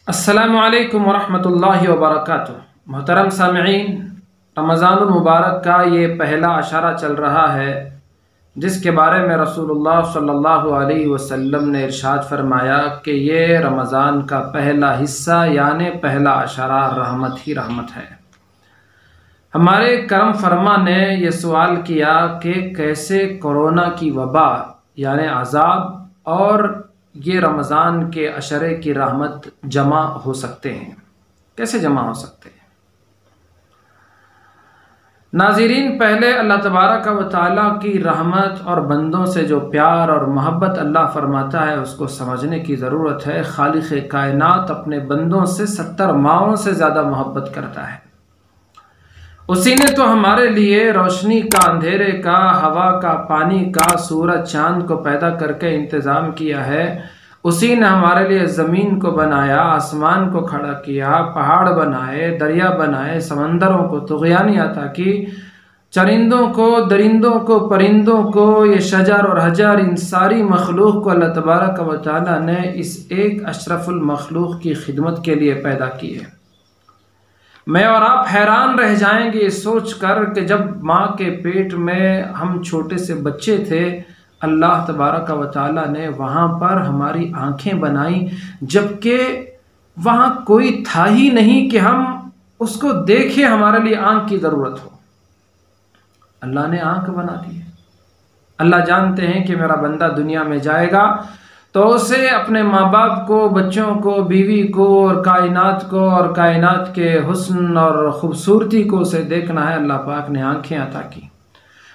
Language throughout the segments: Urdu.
السلام علیکم ورحمۃ اللہ وبرکاتہ۔ محترم سامعین، رمضان المبارک کا یہ پہلا اشارہ چل رہا ہے جس کے بارے میں رسول اللہ صلی اللہ علیہ وسلم نے ارشاد فرمایا کہ یہ رمضان کا پہلا حصہ یعنی پہلا اشارہ رحمت ہی رحمت ہے۔ ہمارے کرم فرما نے یہ سوال کیا کہ کیسے کورونا کی وبا یعنی عذاب اور یہ رمضان کے عشرے کی رحمت جمع ہو سکتے ہیں، کیسے جمع ہو سکتے ہیں؟ ناظرین، پہلے اللہ تبارک و تعالیٰ کی رحمت اور بندوں سے جو پیار اور محبت اللہ فرماتا ہے اس کو سمجھنے کی ضرورت ہے۔ خالق کائنات اپنے بندوں سے 70 ماؤں سے زیادہ محبت کرتا ہے۔ اسی نے تو ہمارے لیے روشنی کا، اندھیرے کا، ہوا کا، پانی کا، سورج چاند کو پیدا کر کے انتظام کیا ہے۔ اسی نے ہمارے لیے زمین کو بنایا، آسمان کو کھڑا کیا، پہاڑ بنائے، دریا بنائے، سمندروں کو طغیانی عطا کی، چرندوں کو، درندوں کو، پرندوں کو، یہ شجر اور حجر، ان ساری مخلوق کو اللہ تبارک و تعالیٰ نے اس ایک اشرف المخلوق کی خدمت کے لیے پیدا کی ہے۔ میں اور آپ حیران رہ جائیں گے یہ سوچ کر کہ جب ماں کے پیٹ میں ہم چھوٹے سے بچے تھے، اللہ تبارک و تعالیٰ نے وہاں پر ہماری آنکھیں بنائیں، جبکہ وہاں کوئی تھا ہی نہیں کہ ہم اس کو دیکھیں، ہمارے لیے آنکھ کی ضرورت ہو۔ اللہ نے آنکھ بنا دی ہے۔ اللہ جانتے ہیں کہ میرا بندہ دنیا میں جائے گا تو اسے اپنے ماں باپ کو، بچوں کو، بیوی کو اور کائنات کے حسن اور خوبصورتی کو اسے دیکھنا ہے۔ اللہ پاک نے آنکھیں عطا کی،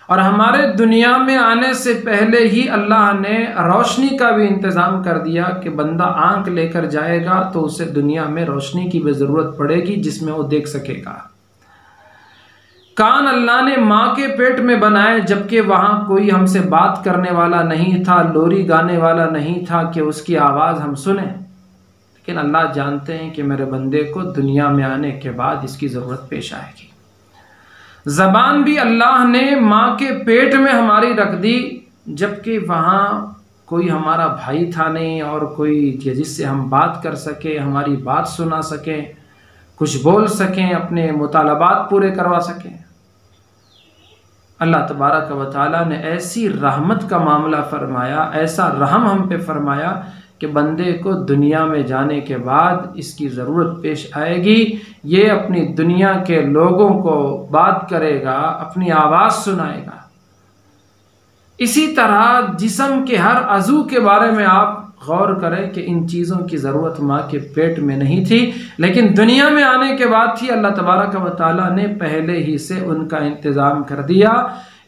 اور ہمارے دنیا میں آنے سے پہلے ہی اللہ نے روشنی کا بھی انتظام کر دیا کہ بندہ آنکھ لے کر جائے گا تو اسے دنیا میں روشنی کی بھی ضرورت پڑے گی جس میں وہ دیکھ سکے گا۔ کان اللہ نے ماں کے پیٹ میں بنائے جبکہ وہاں کوئی ہم سے بات کرنے والا نہیں تھا، لوری گانے والا نہیں تھا کہ اس کی آواز ہم سنیں، لیکن اللہ جانتے ہیں کہ میرے بندے کو دنیا میں آنے کے بعد اس کی ضرورت پیش آئے گی۔ زبان بھی اللہ نے ماں کے پیٹ میں ہماری رکھ دی جبکہ وہاں کوئی ہمارا بھائی تھا نہیں اور کوئی جس سے ہم بات کر سکے، ہماری بات سنا سکیں، کچھ بول سکیں، اپنے مطالبات پورے کروا سکیں۔ اللہ تبارک و تعالیٰ نے ایسی رحمت کا معاملہ فرمایا، ایسا رحم ہم پہ فرمایا کہ بندے کو دنیا میں جانے کے بعد اس کی ضرورت پیش آئے گی، یہ اپنی دنیا کے لوگوں کو بات کرے گا، اپنی آواز سنائے گا۔ اسی طرح جسم کے ہر عضو کے بارے میں آپ غور کریں کہ ان چیزوں کی ضرورت ماں کے پیٹ میں نہیں تھی، لیکن دنیا میں آنے کے بعد تھی۔ اللہ تبارک و تعالیٰ نے پہلے ہی سے ان کا انتظام کر دیا،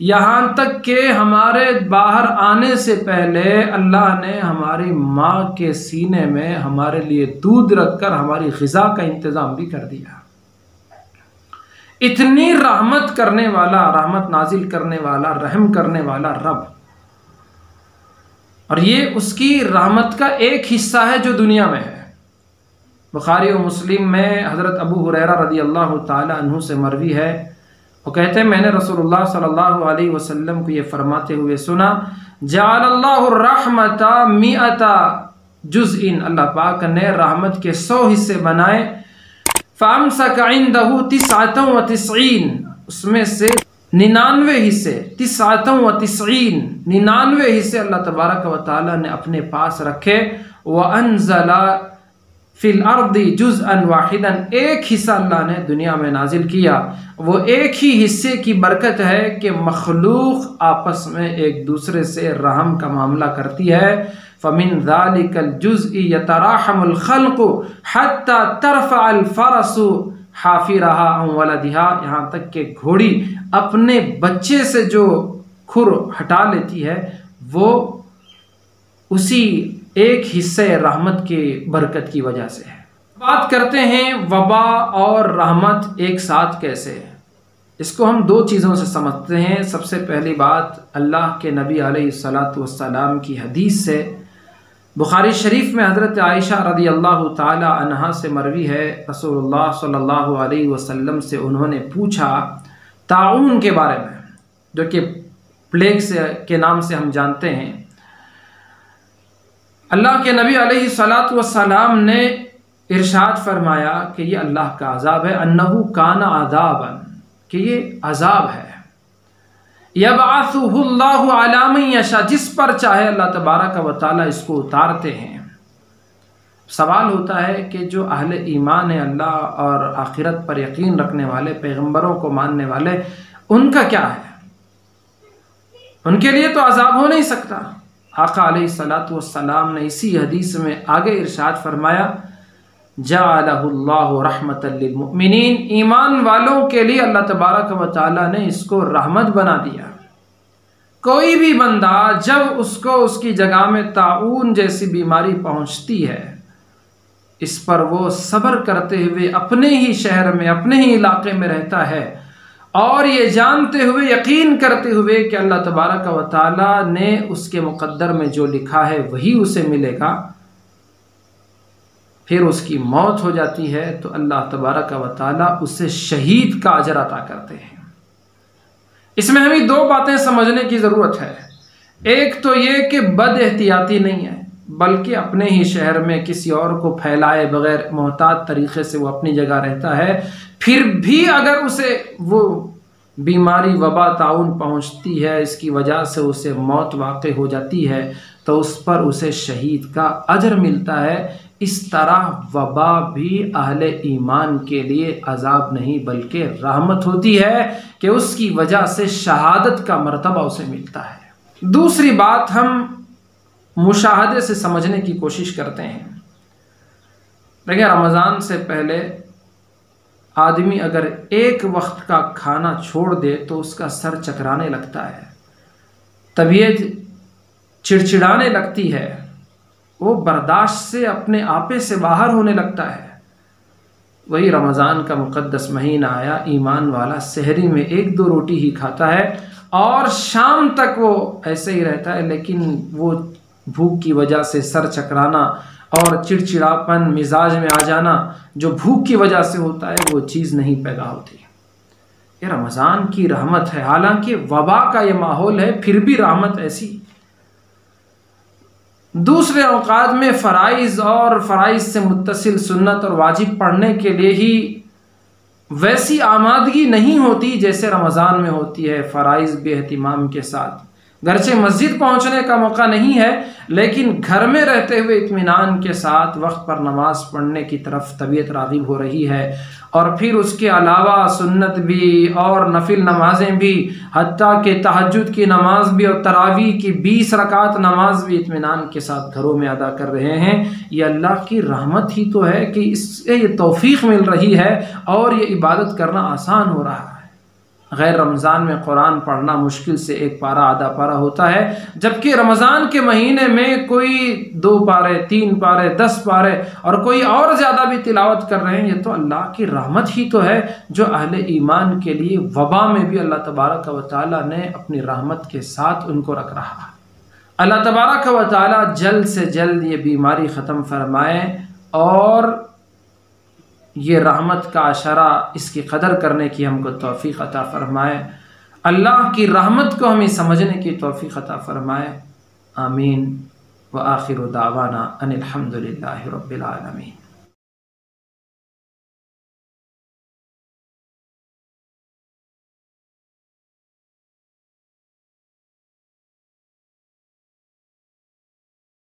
یہاں تک کہ ہمارے باہر آنے سے پہلے اللہ نے ہماری ماں کے سینے میں ہمارے لیے دودھ رکھ کر ہماری غذا کا انتظام بھی کر دیا۔ اتنی رحمت کرنے والا، رحمت نازل کرنے والا، رحم کرنے والا رب، اور یہ اس کی رحمت کا ایک حصہ ہے جو دنیا میں ہے۔ بخاری و مسلم میں حضرت ابو ہریرہ رضی اللہ تعالی عنہ سے مروی ہے، وہ کہتے ہیں میں نے رسول اللہ صلی اللہ علیہ وسلم کو یہ فرماتے ہوئے سنا، جعل اللہ الرحمت 100 جزء، اللہ پاک نے رحمت کے 100 حصے بنائے، فامسک عنده 99، اس میں سے 99 حصے، 99 حصے اللہ تبارک و تعالیٰ نے اپنے پاس رکھے، وَأَنزَلَ فِي الْأَرْضِ جُزْءًا وَاحِدًا، ایک حصہ اللہ نے دنیا میں نازل کیا۔ وہ ایک ہی حصے کی برکت ہے کہ مخلوق آپس میں ایک دوسرے سے رحم کا معاملہ کرتی ہے۔ فَمِن ذَلِكَ الْجُزْءِ يَتَرَاحَمُ الْخَلْقُ حَتَّى تَرْفَعَ الْفَرَسُ حَافِرَهَا عَنْ وَلَدِهَا، یہاں تک کہ گھوڑی اپنے بچے سے جو کھر ہٹا لیتی ہے وہ اسی ایک حصے رحمت کی برکت کی وجہ سے ہے۔ بات کرتے ہیں وبا اور رحمت ایک ساتھ کیسے ہے۔ اس کو ہم 2 چیزوں سے سمجھتے ہیں۔ سب سے پہلی بات اللہ کے نبی علیہ السلام کی حدیث سے، بخاری شریف میں حضرت عائشہ رضی اللہ تعالی عنہا سے مروی ہے، رسول اللہ صلی اللہ علیہ وسلم سے انہوں نے پوچھا طاعون کے بارے میں، جو کہ پلیگ کے نام سے ہم جانتے ہیں۔ اللہ کے نبی علیہ السلام نے ارشاد فرمایا کہ یہ اللہ کا عذاب ہے، انہو کان عذابا، کہ یہ عذاب ہے، یبعثہ اللہ علی من یشاء، جس پر چاہے اللہ تبارک و تعالیٰ اس کو اتارتے ہیں۔ سوال ہوتا ہے کہ جو اہل ایمان ہیں، اللہ اور آخرت پر یقین رکھنے والے، پیغمبروں کو ماننے والے، ان کا کیا ہے؟ ان کے لیے تو عذاب ہو نہیں سکتا۔ آقا علیہ الصلوۃ والسلام نے اسی حدیث میں آگے ارشاد فرمایا، جعلہ اللہ رحمۃ للمؤمنین، ایمان والوں کے لیے اللہ تبارک و تعالیٰ نے اس کو رحمت بنا دیا۔ کوئی بھی بندہ جب اس کو اس کی جگہ میں طاعون جیسی بیماری پہنچتی ہے، اس پر وہ صبر کرتے ہوئے اپنے ہی شہر میں، اپنے ہی علاقے میں رہتا ہے، اور یہ جانتے ہوئے، یقین کرتے ہوئے کہ اللہ تبارک و تعالیٰ نے اس کے مقدر میں جو لکھا ہے وہی اسے ملے گا، پھر اس کی موت ہو جاتی ہے تو اللہ تبارک و تعالیٰ اسے شہید کا اجر عطا کرتے ہیں۔ اس میں ہمیں دو باتیں سمجھنے کی ضرورت ہے۔ ایک تو یہ کہ بد احتیاطی نہیں ہے، بلکہ اپنے ہی شہر میں کسی اور کو پھیلائے بغیر محتاط طریقے سے وہ اپنی جگہ رہتا ہے، پھر بھی اگر اسے وہ بیماری، وبا، طاعون پہنچتی ہے، اس کی وجہ سے اسے موت واقع ہو جاتی ہے تو اس پر اسے شہید کا اجر ملتا ہے۔ اس طرح وبا بھی اہل ایمان کے لیے عذاب نہیں بلکہ رحمت ہوتی ہے کہ اس کی وجہ سے شہادت کا مرتبہ اسے ملتا ہے۔ دوسری بات ہم مشاہدے سے سمجھنے کی کوشش کرتے ہیں۔ دیکھیں، رمضان سے پہلے آدمی اگر ایک وقت کا کھانا چھوڑ دے تو اس کا سر چکرانے لگتا ہے، طبیعت چڑچڑانے لگتی ہے، وہ برداشت سے اپنے آپے سے باہر ہونے لگتا ہے۔ وہی رمضان کا مقدس مہینہ آیا، ایمان والا سحری میں 1-2 روٹی ہی کھاتا ہے اور شام تک وہ ایسے ہی رہتا ہے، لیکن وہ بھوک کی وجہ سے سر چکرانا اور چڑچڑاپن مزاج میں آ جانا جو بھوک کی وجہ سے ہوتا ہے، وہ چیز نہیں پیدا ہوتی۔ یہ رمضان کی رحمت ہے، حالانکہ وبا کا یہ ماحول ہے، پھر بھی رحمت ایسی۔ دوسرے اوقات میں فرائض اور فرائض سے متصل سنت اور واجب پڑھنے کے لیے ہی ویسی آمادگی نہیں ہوتی جیسے رمضان میں ہوتی ہے، فرائض بے اہتمام کے ساتھ۔ گرچہ مسجد پہنچنے کا موقع نہیں ہے، لیکن گھر میں رہتے ہوئے اطمینان کے ساتھ وقت پر نماز پڑھنے کی طرف طبیعت راغب ہو رہی ہے، اور پھر اس کے علاوہ سنت بھی اور نفل نمازیں بھی، حتیٰ کہ تہجد کی نماز بھی اور تراویح کی 20 رکعت نماز بھی اطمینان کے ساتھ گھروں میں ادا کر رہے ہیں۔ یہ اللہ کی رحمت ہی تو ہے کہ اس سے یہ توفیق مل رہی ہے اور یہ عبادت کرنا آسان ہو رہا ہے۔ غیر رمضان میں قرآن پڑھنا مشکل سے 1 پارہ آدھا پارہ ہوتا ہے، جبکہ رمضان کے مہینے میں کوئی 2 پارے، 3 پارے، 10 پارے اور کوئی اور زیادہ بھی تلاوت کر رہے ہیں۔ یہ تو اللہ کی رحمت ہی تو ہے جو اہل ایمان کے لیے وبا میں بھی اللہ تبارک و تعالیٰ نے اپنی رحمت کے ساتھ ان کو رکھ رہا ہے۔ اللہ تبارک و تعالیٰ جلد سے جلد یہ بیماری ختم فرمائے اور یہ رحمت کا اشارہ، اس کی قدر کرنے کی ہم کو توفیق عطا فرمائے۔ اللہ کی رحمت کو ہمیں سمجھنے کی توفیق عطا فرمائے۔ آمین۔ وآخر دعوانا ان الحمد للہ رب العالمین۔